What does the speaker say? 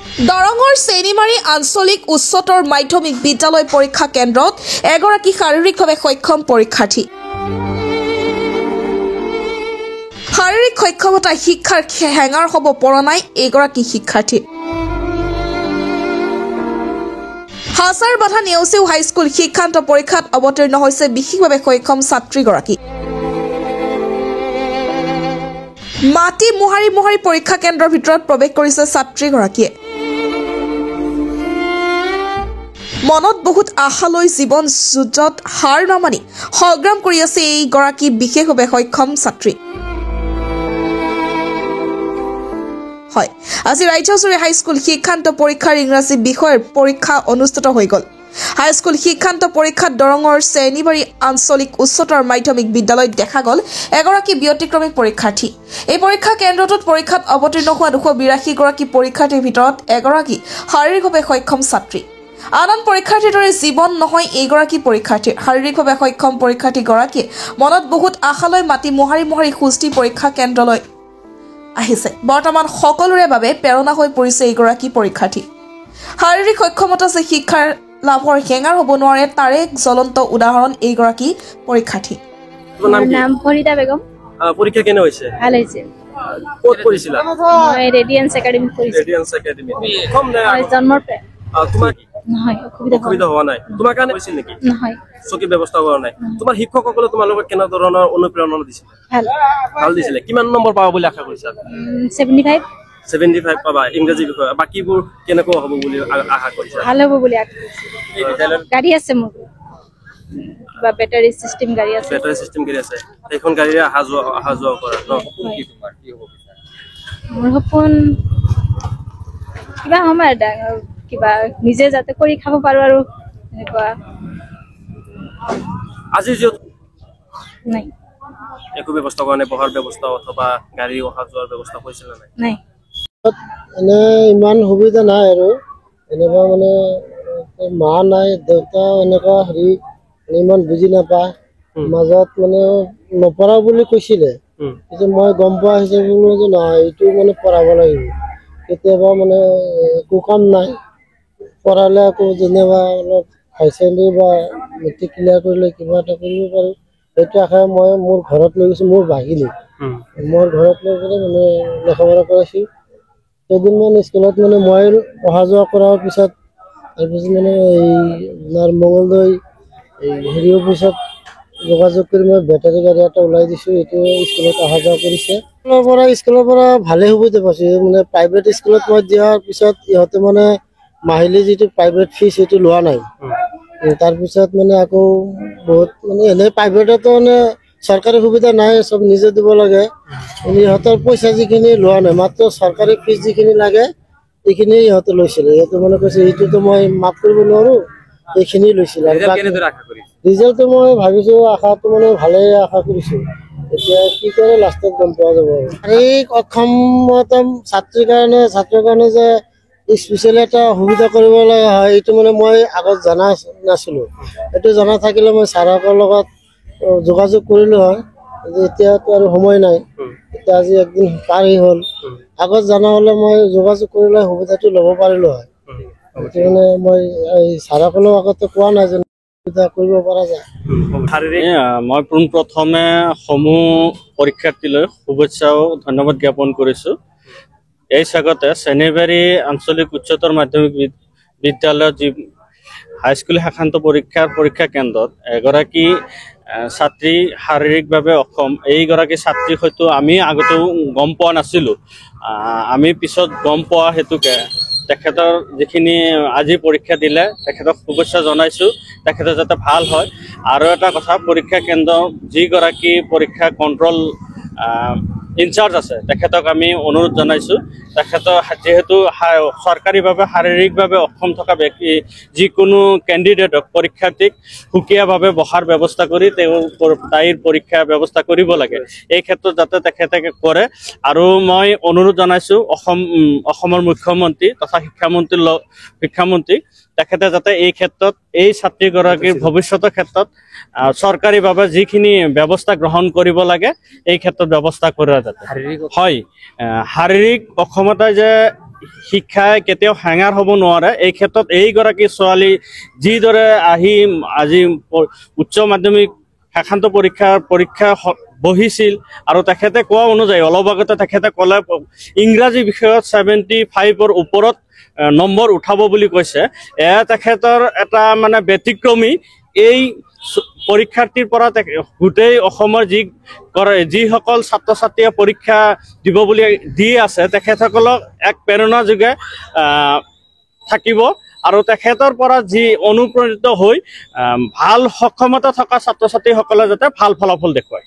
দৰঙৰ চেনিমাৰী আঞ্চলিক উচ্চতৰ মাধ্যমিক বিদ্যালয় পৰীক্ষা কেন্দ্ৰত এগৰাকী শাৰীৰিকভাৱে সক্ষম পৰীক্ষাৰ্থী। শাৰীৰিক সক্ষমতা শিক্ষাৰ হেঙাৰ হ'ব পৰা নাই এগৰাকী শিক্ষাৰ্থী। হাছাৰ বাধা নেওচিও হাইস্কুল শিক্ষান্ত পৰীক্ষাত অৱতীৰ্ণ হৈছে বিশেষভাৱে সক্ষম ছাত্ৰীগৰাকী। মাটি মোহাৰি মোহাৰি পৰীক্ষা কেন্দ্ৰৰ ভিতৰত প্ৰৱেশ কৰিছে ছাত্ৰীগৰাকীয়ে। মনত বহুত আশা লৈ জীৱন যুঁজত হাৰ নামানি সংগ্ৰাম কৰি আছে এইগৰাকী বিশেষভাৱে সক্ষম ছাত্ৰী। হয়, আজি ৰাজ্যজুৰি হাইস্কুল শিক্ষান্ত পৰীক্ষাৰ ইংৰাজী বিষয়ৰ পৰীক্ষা অনুষ্ঠিত হৈ গ'ল। হাইস্কুল শিক্ষান্ত পৰীক্ষাত দৰঙৰ চেনিবাৰী আঞ্চলিক উচ্চতৰ মাধ্যমিক বিদ্যালয়ত দেখা গ'ল এগৰাকী ব্যতিক্ৰমিক পৰীক্ষাৰ্থী। এই পৰীক্ষা কেন্দ্ৰটোত পৰীক্ষাত অৱতীৰ্ণ হোৱা 282 গৰাকী পৰীক্ষাৰ্থীৰ ভিতৰত এগৰাকী শাৰীৰিকভাৱে সক্ষম ছাত্ৰী। আন পৰীক্ষাৰ্থীৰ দৰে জীৱন নহয় এইগৰাকী পৰীক্ষাৰ্থীৰ। শাৰীৰিকভাৱে সক্ষম পৰীক্ষাৰ্থীগৰাকীয়ে মনত বহুত আশা লৈ মাটি মোহাৰি মোহাৰি সুস্থি পৰীক্ষা কেন্দ্ৰলৈ আহিছে। বৰ্তমান সকলোৰে বাবে প্ৰেৰণা হৈ পৰিছে এইগৰাকী পৰীক্ষাৰ্থী। শাৰীৰিক সক্ষমতা যে শিক্ষাৰ লাভৰ হেঙাৰ হ'ব নোৱাৰে তাৰে এক জ্বলন্ত উদাহৰণ এইগৰাকী পৰীক্ষাৰ্থী। নাম ফৰিদা বেগম। পৰীক্ষা কেনে হৈছে? ভাল হৈছে। ক'ত কৰিছিলা? মই ৰেডিয়েন্স একাডেমি কৰিছো। Radiance Academy. কম নে? জন্মৰ পৰা। তোমাৰ নহয়, অসুবিধা হোৱা নাই? তোমাৰ কাৰণে হৈছিল নেকি? নহয়। চকী ব্যৱস্থা কৰা নাই? তোমাৰ শিক্ষকসকলে তোমালোকক কেনে ধৰণৰ অনুপ্ৰেৰণা দিছিল? ভাল দিছিলে। কিমান নম্বৰ পাবা বুলি আশা কৰিছা? 75 পাবা ইংৰাজী বিষয়। বাকীবোৰ কেনেকুৱা হ'ব বুলি আশা কৰিছা? ভাল হ'ব বুলি আশা কৰিছো। গাড়ী আছে মোৰ। বা বেটাৰী চিষ্টেম গাড়ী আছে। বেটাৰী চিষ্টেম গাড়ী আছে। এইখন গাড়ীৰে অহা যোৱা কৰা ন? কি তোমাৰ কি হ'ব বিচাৰা? মোৰ সপোন কিবা আমাৰ ডাঙৰ কিবা নিজে যাতে কৰি খাব পাৰো আৰু এনেকুৱা। আজি যিহেতু নাই একো ব্যৱস্থা কৰা নাই, পঢ়াৰ ব্যৱস্থা অথবা গাড়ী অহা যোৱাৰ ব্যৱস্থা কৰিছিল নাই? এনে ইমান সুবিধা নাই আৰু এনেকুৱা মানে মা নাই, দেউতা এনেকুৱা হেৰি ইমান বুজি নাপায়। মাজত মানে নপঢ়া বুলি কৈছিলে, কিন্তু মই গম পোৱা হিচাপে যে নহয় এইটো মানে পঢ়াব লাগিব। কেতিয়াবা মানে একো কাম নাই, পঢ়ালে আকৌ যেনিবা অলপ হাই ছেকেণ্ডেৰী বা মেট্ৰিক ক্লিয়াৰ কৰিলে কিবা এটা কৰিব পাৰোঁ। সেইটো আশাই মই মোৰ ঘৰত লৈ গৈছোঁ। মোৰ বাহিনী মোৰ ঘৰত লৈ পেলাই মানে লেখা পঢ়া কৰাইছোঁ। কেইদিনমান স্কুলত মানে মই অহা যোৱা কৰাৰ পিছত তাৰপিছত মানে এই আপোনাৰ মঙলদৈ এই হেৰি অফিচত যোগাযোগ কৰি মই বেটাৰী গাড়ী এটা ওলাই দিছোঁ। এইটো স্কুলত অহা যোৱা কৰিছে। স্কুলৰ পৰা ভালে সুবিধা পাইছোঁ। মানে প্ৰাইভেট স্কুলত মই দিয়াৰ পিছত ইহঁতে মানে মাহিলী যিটো প্ৰাইভেট ফিজ সেইটো লোৱা নাই। তাৰপিছত মানে আকৌ বহুত মানে এনেই প্ৰাইভেটতো মানে চৰকাৰী সুবিধা নাই, চব নিজে দিব লাগে। ইহঁতৰ পইচা যিখিনি লোৱা নাই, মাত্ৰ চৰকাৰী ফিজ যিখিনি লাগে এইখিনি ইহঁতে লৈছিলে। ইহঁতে মানে কৈছে এইটোতো মই মাফ কৰিব নোৱাৰোঁ, এইখিনি লৈছিলে। আৰু ৰিজাল্টটো মই ভাবিছোঁ আশাটো মানে ভালেই আশা কৰিছোঁ। এতিয়া কি কৰে লাষ্টত গম পোৱা যাব। শাৰীৰিক অক্ষমতা ছাত্ৰীৰ কাৰণে যে স্পেচিয়েল এটা সুবিধা কৰিব লগা হয় এইটো মানে মই আগত জনা নাছিলোঁ। এইটো জনা থাকিলে মই ছাৰহঁতৰ লগত যোগাযোগ কৰিলোঁ হয়। এতিয়াতো আৰু সময় নাই, এতিয়া আজি একদিন পাৰ হৈ হ'ল। আগত জনা হ'লে মই যোগাযোগ কৰিলে সুবিধাটো ল'ব পাৰিলোঁ হয়। সেইটো মানে মই এই ছাৰসকলেও আগতে কোৱা নাই যে সুবিধা কৰিব পৰা যায়। মই পোনপ্ৰথমে সমূহ পৰীক্ষাৰ্থীলৈ শুভেচ্ছা আৰু ধন্যবাদ জ্ঞাপন কৰিছোঁ। এই স্বাগতে চেনিবাৰী আঞ্চলিক উচ্চতৰ মাধ্যমিক বিদ্যালয়ত যি হাইস্কুল শাখান্ত পৰীক্ষা কেন্দ্ৰত এগৰাকী ছাত্ৰী শাৰীৰিকভাৱে অক্ষম, এইগৰাকী ছাত্ৰী হয়তো আমি আগতেও গম পোৱা নাছিলোঁ। আমি পিছত গম পোৱা হেতুকে তেখেতৰ যিখিনি আজি পৰীক্ষা দিলে তেখেতক শুভেচ্ছা জনাইছোঁ। তেখেতে যাতে ভাল হয়। আৰু এটা কথা, পৰীক্ষা কেন্দ্ৰ যিগৰাকী পৰীক্ষা কণ্ট্ৰল ইনচাৰ্জ আছে তেখেতক আমি অনুৰোধ জনাইছোঁ, তেখেতৰ যিহেতু চৰকাৰীভাৱে শাৰীৰিকভাৱে অক্ষম থকা ব্যক্তি যিকোনো কেণ্ডিডেটক পৰীক্ষাৰ্থীক সুকীয়াভাৱে বহাৰ ব্যৱস্থা কৰি তাইৰ পৰীক্ষা ব্যৱস্থা কৰিব লাগে। এই ক্ষেত্ৰত যাতে তেখেতে কৰে। আৰু মই অনুৰোধ জনাইছোঁ অসমৰ মুখ্যমন্ত্ৰী তথা শিক্ষামন্ত্ৰী তেখেতে যাতে এই ক্ষেত্ৰত এই ছাত্ৰীগৰাকীৰ ভৱিষ্যতৰ ক্ষেত্ৰত চৰকাৰীভাৱে যিখিনি ব্যৱস্থা গ্ৰহণ কৰিব লাগে এই ক্ষেত্ৰত ব্যৱস্থা কৰা যাতে হয়। শাৰীৰিক অক্ষমতাই যে শিক্ষাই কেতিয়াও হেঙাৰ হ'ব নোৱাৰে। এই ক্ষেত্ৰত এইগৰাকী ছোৱালী যিদৰে আহি আজি উচ্চ মাধ্যমিক শাখান্ত পৰীক্ষা বহিছিল আৰু তেখেতে কোৱা অনুযায়ী অলপ আগতে তেখেতে ক'লে ইংৰাজী বিষয়ত 75ৰ ওপৰত নম্বৰ উঠাব বুলি কৈছে। এয়া তেখেতৰ এটা মানে ব্যতিক্ৰমী এই পৰীক্ষাৰ্থীৰ পৰা গোটেই অসমৰ যিসকল ছাত্ৰ ছাত্ৰীয়ে পৰীক্ষা দিব বুলি দি আছে তেখেতসকলক এক প্ৰেৰণা যোগে থাকিব আৰু তেখেতৰ পৰা যি অনুপ্ৰাণিত হৈ ভাল সক্ষমতা থকা ছাত্ৰ ছাত্ৰীসকলে যাতে ভাল ফলাফল দেখুৱায়।